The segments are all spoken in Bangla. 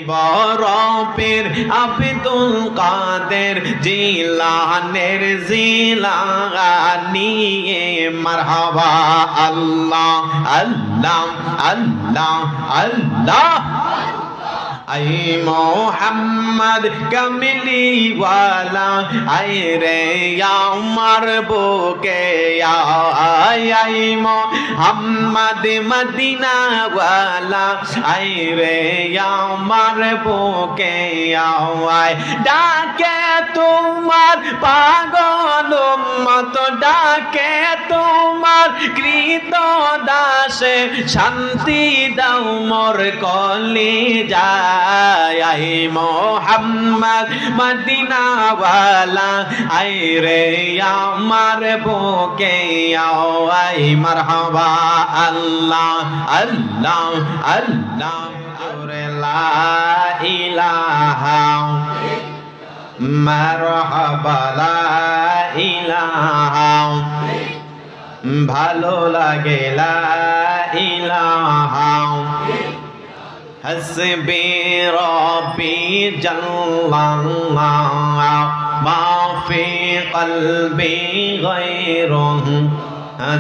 বরফের আব্দুল কাদের জিলানের জিলানি মারহাবা আল্লাহ আল্লাহ আল্লাহ আল্লাহ আই মোহাম্মদ কমলি ওয়ালা আই রে আমার বুকে আই মোহাম্মদ মদিনা ওয়ালা আই রে আমার বুকে আই ডাকে তোমার পাগল উম্মত ডাকে তোমার কৃত দাসে শান্তি দাও মোর কলিজা আই মোহাম্মদ মদিনা ওয়ালা আই রে আমার বুকে আই মারহাবা আল্লাহ আল্লাহ আল্লাহ লা ইলাহা মারহাবা লা ইলাহা ভালো লাগে লা ইলাহা হাসবি রব্বি জাল্লাল্লাহ মা ফি কলবি গায়রুহু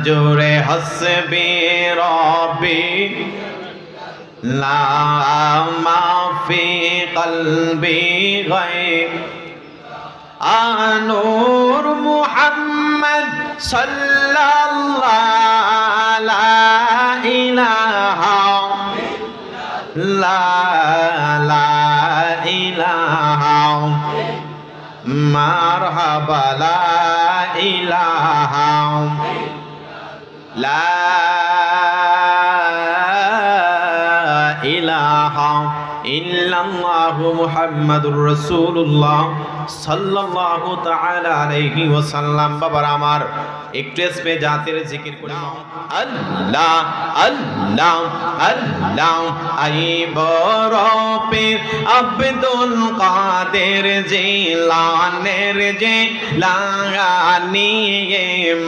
জোরে হাসবি রব্বি লা মা ফি কলবি গায়র আনুর মুহাম্মদ সাল্লাল্লাহু লা ইলাহা লা লা ইলাহা মারহাবা লা ইলাহা লা ইলাহা ইল্লাল্লাহু মুহাম্মাদুর রাসূলুল্লাহ সাল্লাল্লাহু তাআলা আলাইহি ওয়াসাল্লাম। বাবার আমার একটু স্পে জাতের জিকির করি আল্লাহ আল্লাহ আল্লাহ আই বরফের আব্দুল কাদের জিলানের জিলানি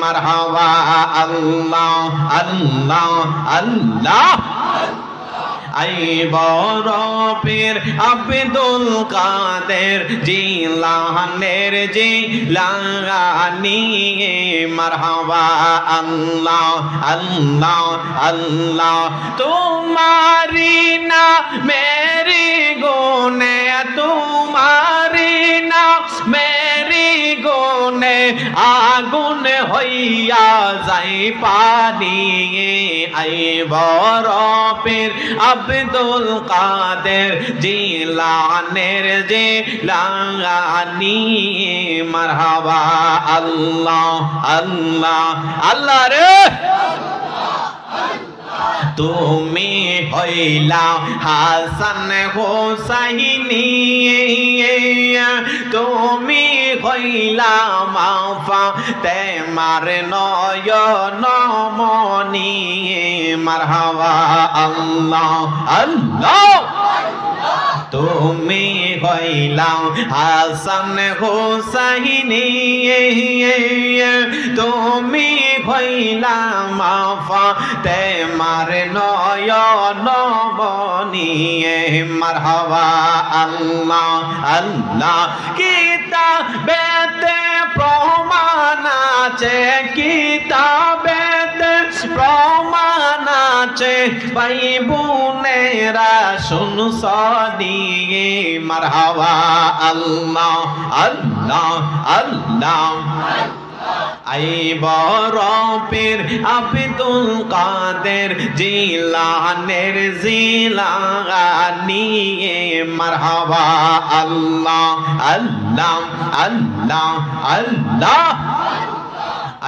মারহাবা আল্লাহ আল্লাহ আল্লাহ আই বরফের আব্দুল কাদের জিলানের জিলানি মারহাবা আল্লাহ আল্লাহ আল্লাহ তোমারি না মেরি গুনে তোমারি না মেরি গুনে আগুন হইয়া যাই পানি আই বরফের আব্দুল কাদের জিলানের জিলানি মারহাবা আল্লাহ আল্লাহ আল্লাহ রে তুমি হইলা হাসান হোসাইনি তুমি হইলা মাফা তেমার নয়ন মনি মারহাবা আল্লাহ আল্লাহ তুমি হইলা হাসান হোসাইনি তুমি হইলা মাফা তেমার নয়ন মনি মারহাবা আল্লাহ আল্লাহ কিতাবেতে প্রমাণ আছে কিতাবেতে প্রমাণ আছে ভাই বোনেরা শুনসনি মারহাবা আল্লাহ আল্লাহ আল্লাহ আই বরফের আব্দুল কাদের জিলানের জিলানি মারহাবা আল্লাহ আল্লাহ আল্লাহ আল্লাহ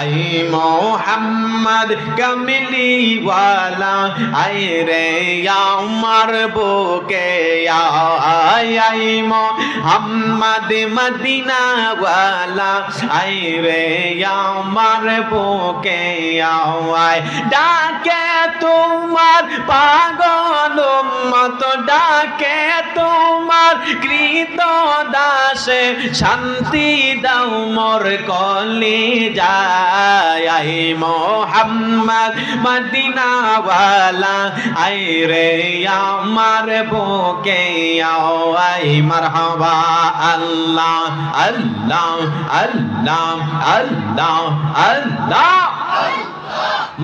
আই মোহাম্মদ কমলি ওয়ালা আই রে আমার বুকে আই মোহাম্মদ মদিনা ওয়ালা আই রে আমার বুকে আই ডাকে তোমার পাগল উম্মত ডাকে তোমার কৃত দাসে শান্তি দাও মোর কলি যায় আই মোহাম্মদ মদিনা ওয়ালা আই রে আমার বুকে আও আই মারহাবা আল্লাহ আল্লাহ আল্লাহ আল্লাহ আল্লাহ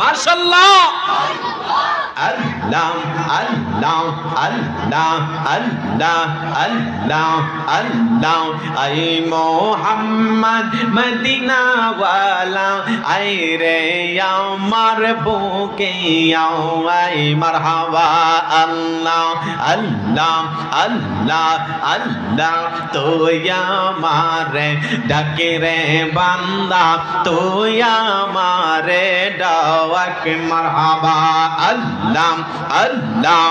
মাশাআল্লাহ আল্লাহ আল্লাহ আল্লাহ আল্লাহ আল্লাহ আল্লাহ আই মোহাম্মদ মদিনা ওয়ালা আই রে আমার বুকে আও আই মারহাবা আল্লাহ আল্লাহ আল্লাহ আল্লাহ তুই আমারে ডাকে রে বান্দা তুই আমারে ডাক মারহাবা আল্লাহ আল্লাহ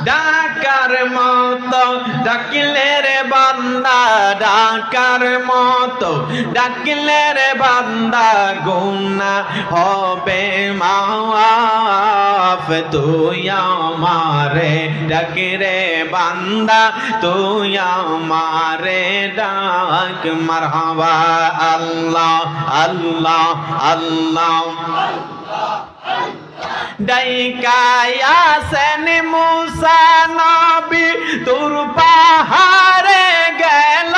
ডাকার মতো ডাকিলে রে বান্দা ডাকার মতো ডাকিলে রে বান্দা গুনাহ হবে মাফ তুই আমারে ডাকে রে বান্দা তুই আমারে ডাক মারহাবা আল্লাহ আল্লাহ আল্লাহ ডাইকায়াসেন মুসা নবী তুর পাহাড়ে গেল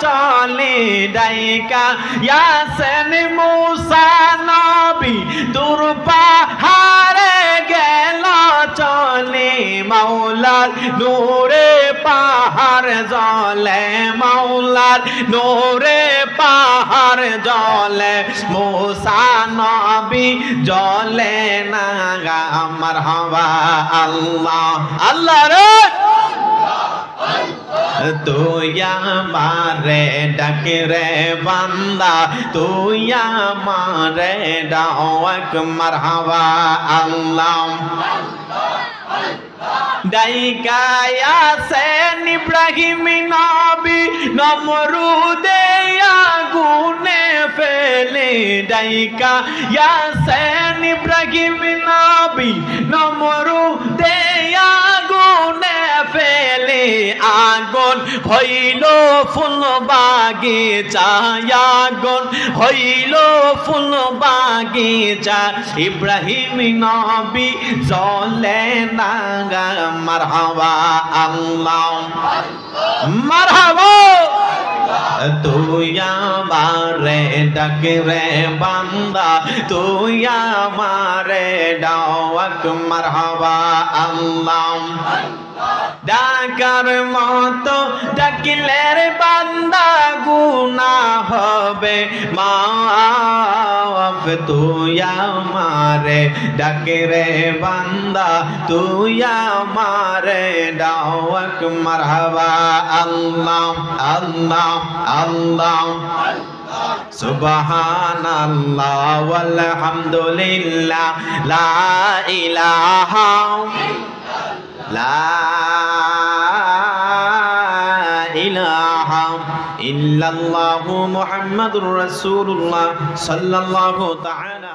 চলে ডাইকায়াসেন মুসা নবী তুর পাহাড়ে গেল চলে মাওলার নূরে পাহাড় জ্বলে মাওলার নূরে পাহাড় জ্বলে মুসা নবী জ্বলে না মারহাবা আল্লাহ আল্লাহ রে তুই আমারে ডাকে রে বান্দা তুই আমারে ডাক মারহাবা আল্লাহ ডাইকায়াসেন ইব্রাহিম নবী নমরুদে আগুনে ফেলে ডাইকায়াসেন ইব্রাহিম নবী নমরুদে আগুনে ফেলে আগুন হইল ফুল বাগিচা আগুন হইল ফুল বাগিচা ইব্রাহিম নবী জ্বলে না মারহাবা আল্লাহ মারহাবা তুই আমারে ডাকে রে বান্দা তুই আমারে ডাক মারহাবা আল্লাহ ডাকার মতো ডাকিলে রে বান্দা গুনাহ হবে মাফ তুই আমারে ডাকে রে বান্দা তুই আমারে ডাক মারহাবা আল্লাহ আল্লাহ আল্লাহ সুবহানাল্লাহ ওয়ালহামদুলিল্লাহ লা ইলাহা লা ইলাহা ইল্লাল্লাহু মুহাম্মাদুর রাসূলুল্লাহ সাল্লাল্লাহু তাআলা